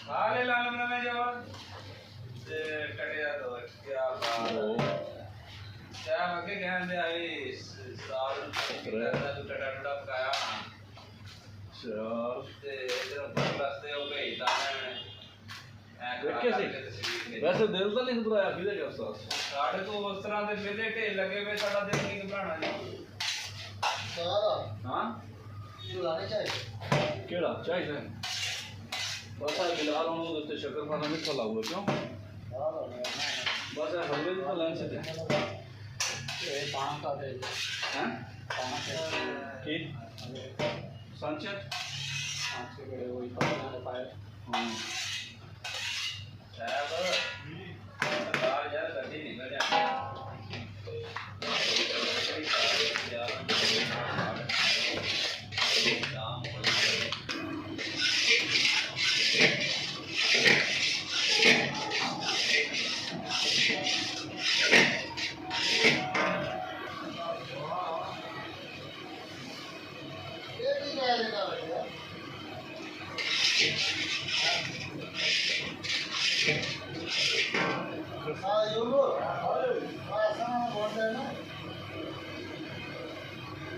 हाले लाल बनाने जवाब ते कटिया तो क्या बात क्या मगे कहने आई साल करना तो टटा टटा पकाया चल ते इधर बरसाते हो गई दाने वैसे दिल तो नहीं घबराया किधर गया उस्ताद साढ़े तो उस तरह के मेले ढेर लगे हुए साਡਾ दिल नहीं घबराना जी हां लाने चाहिए केड़ा चाहिए बस आ बिलाल होने तो शक्कर खाना मिठा लागू क्यों बस हलवे तो लंच दे ये पाना का दे हैं पाना की संचत सांचे बड़े वही पाना दे पाए हां साहब सरकार यार गड्डी निकल जाती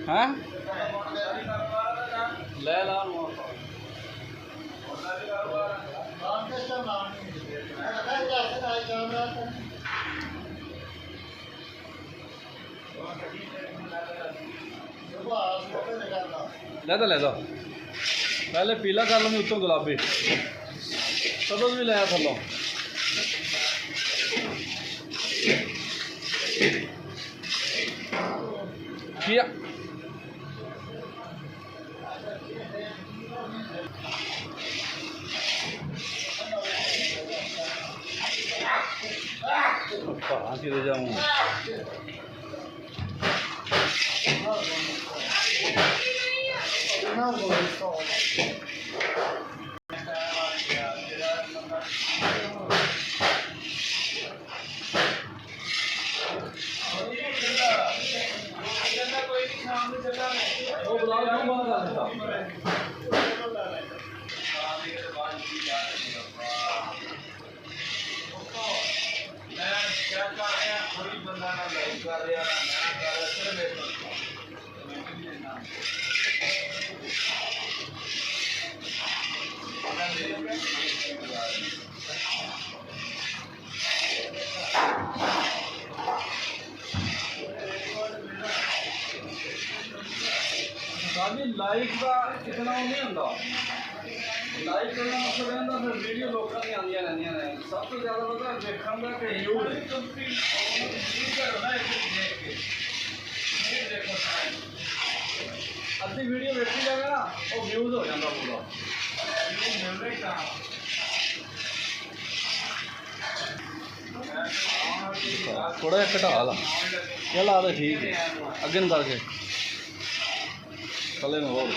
हाँ ले ला ले दो पहले पीला कर लो उत्तों गुलाबी सबज भी लाया थलो किया कहाँ किधर जाऊँ वो बुलाओ क्यों बंद कर देता क्या कर रहे हैं कोई बंदा ना लाइव कर रहा ना कर रहा सिर्फ लाइक का इतना नहीं होता लाइक करना मतलब रहता फिर वीडियो लोगों की आंदियां रहंदियां ने सब तो ज्यादा पता देखण दा कि यूट्यूब अद्धी वीडियो देखी जाए ना वो व्यूज हो जाता पूरा थोड़ा घटा ला क्या ला दे ठीक है अगे न करके कले में बहुत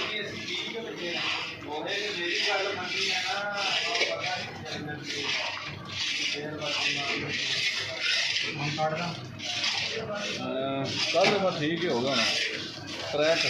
कल बस ठीक ही होगा ना ट्रैक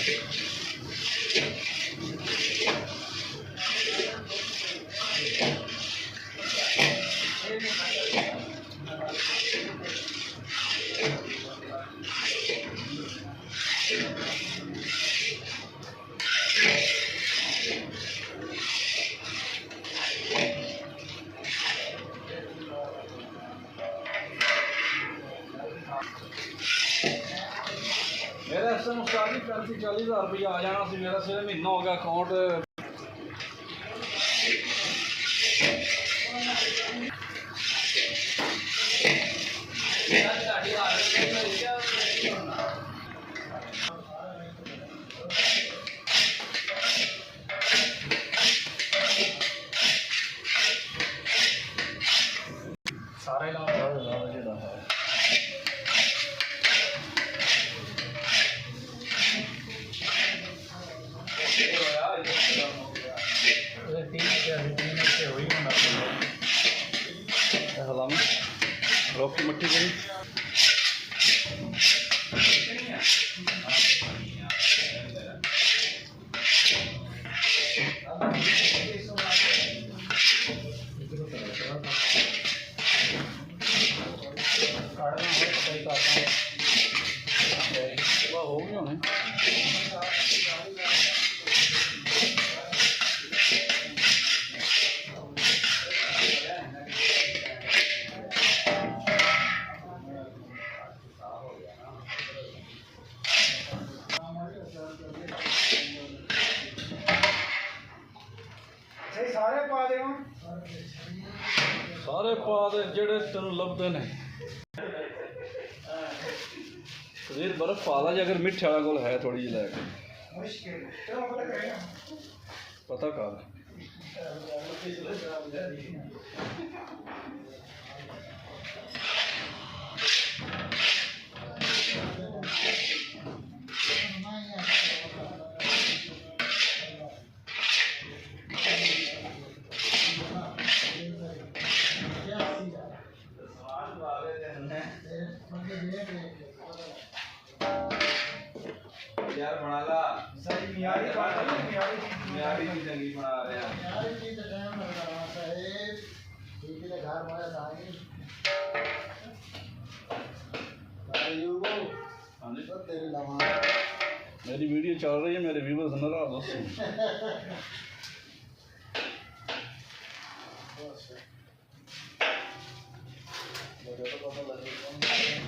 मेरा इस टाइम उस्ताद 35-40 हज़ार रुपया आ जाना सी मेरा सिर्फ महीना हो गया अकाउंट सारा इलाका होने सारे पा दे जेड़े तेन लभदे ने सुधीर बर्फ पा दा जे अगर मिट्ठे वाला कोल है थोड़ी जी लैके पता कर यार बना ला सही मियारी बात है मियारी की चंगी बना रहे हैं मियारी की तो टाइम लगा रहा साहेब ठीक है घर मारा साहेब अरे युगो हाँ जी तो तेरे लवा मेरी वीडियो चल रही है मेरे व्यूवर्स न रहा दोस्तों मुझे तो पता लग गया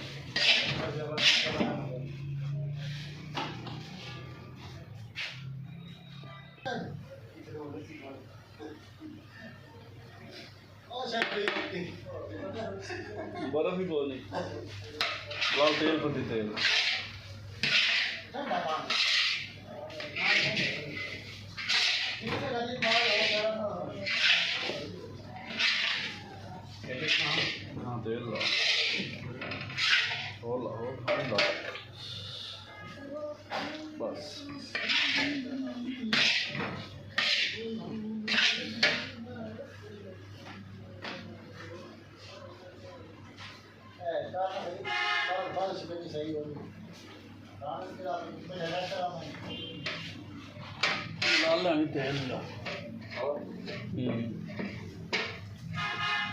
बर्फ ही बोल नहीं लाल तेल पत्ती तेल हाँ तेल ला हो ला बस सही होगी लाल लानी तेल ला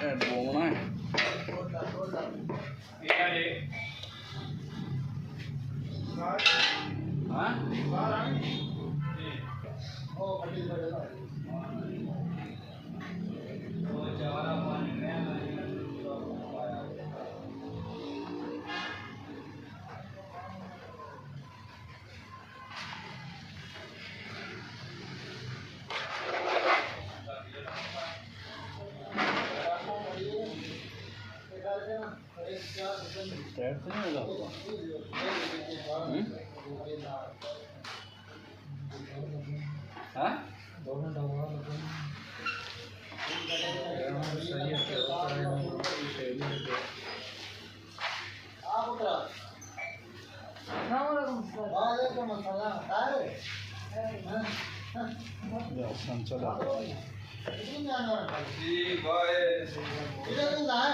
बोना है हाँ टाइट तो नहीं होगा हाँ चला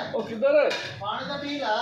ओ किधर है पानी का पी ला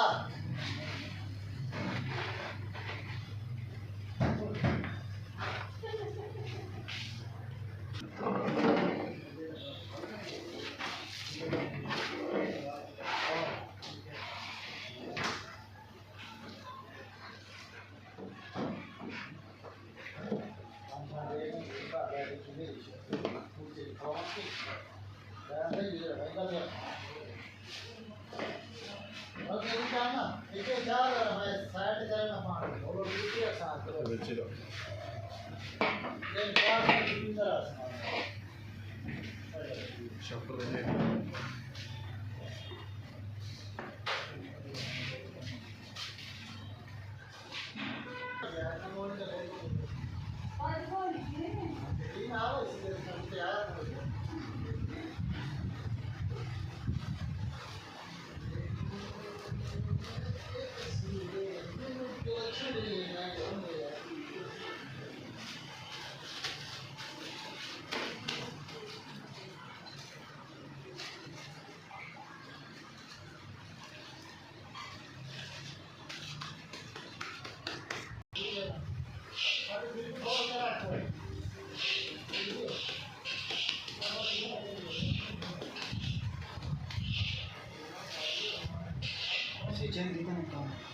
Jadi kan